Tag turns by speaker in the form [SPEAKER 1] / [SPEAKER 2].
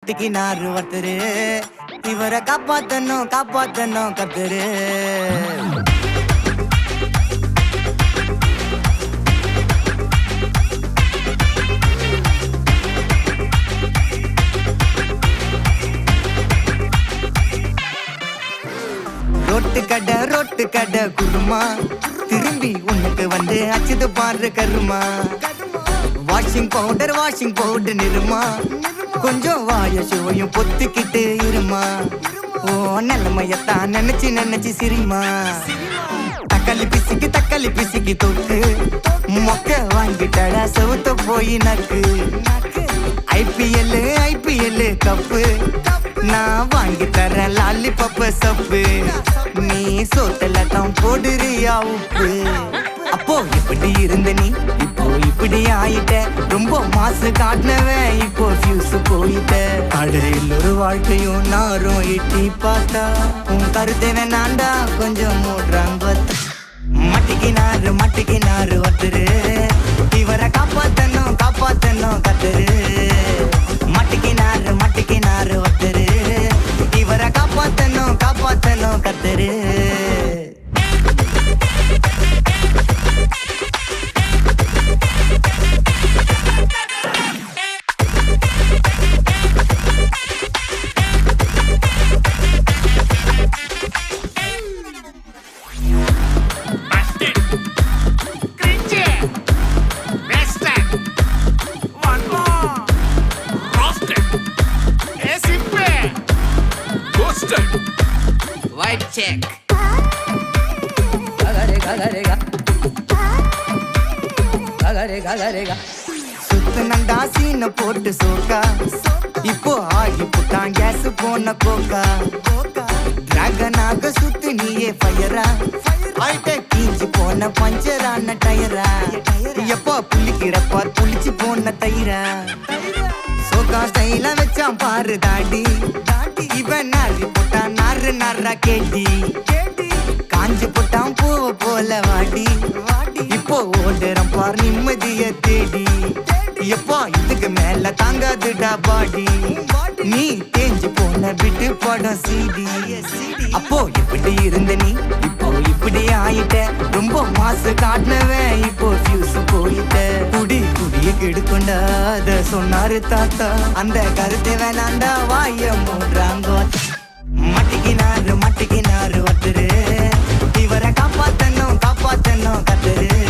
[SPEAKER 1] திக்கினாரு ஒருத்தரு இவரை காப்பாத்தணும் காப்பாத்தணும் கத்துரு ரோட்டு கடை குருமா திரும்பி உனக்கு வந்து அச்சுது பாரு கருமா வாஷிங் பவுடர் நிறுமா கொஞ்சம் வாய சுவையும் பொத்துக்கிட்டு இருமா ஓ நிலைமையத்தான் நினைச்சு சிரிமா தக்காளி பிசிக்கி தொக்கு மொக்க வாங்கிட்டடா செவுத்த போய் நக்கு ஐபிஎல் கப்பு நான் வாங்கி தரேன் லாலிபப்பு சப்பு நீ சோத்தல தான் போடுறியா உப்பு அப்போ இப்படி இருந்த நீ இப்போ இப்படி ஆயிட்ட ரொம்ப மாசு காட்டினவன் இப்போ ஃபியூஸ் போயிட்ட அடையில் ஒரு வாழ்க்கையும் நாரும் எட்டி பார்த்தா உன் கருத்தை வேணாண்டா கொஞ்சம் மூடுறாங்க மட்டிக்கினாரு ஒருத்தரு இவரை காப்பாத்தணும் கத்துரு மட்டிக்கினாரு ஒருத்தரு இவரை காப்பாத்தணும் கத்துரு
[SPEAKER 2] White check.
[SPEAKER 1] சுத்தனண்டா சீன போட்டு சோக்கா இப்போ ஆகி புட்டான் கேஸ் போன கோக்கா டிராகனாக சுத்து நீயே ஃபயரா ஆயிட்ட கீஞ்சி போன பஞ்சரான டயரா எப்போ புள்ளிக்கிறப்பா புளிச்சு போன தயிரா சோக்கா ஸ்டைல வச்சான் பாரு தாடி இவன் நாரி போட்டான் நாரா கேட்டி காஞ்சி போட்டான் பூவ போல வாடி இப்போ ஓடுறான் பார் நிம்மதிய தேடி எப்போ இதுக்கு மேல தாங்காதுடா பாடி நீ தேஞ்சு போன விட்டு படம் சீடி அப்போ இப்படி இருந்த நீ இப்போ இப்படி ஆயிட்ட ரொம்ப மாசு காட்டினவன் இப்போ ஃபியூஸ் போயிட்ட குடிய கெடுக்கொண்டா அத சொன்னாரு தாத்தா அந்த கருத்தை வேணாண்டா வாய மூடுறாங்க மட்டிக்கினாரு ஒருத்தரு இவரை காப்பாத்தணும் கத்துரு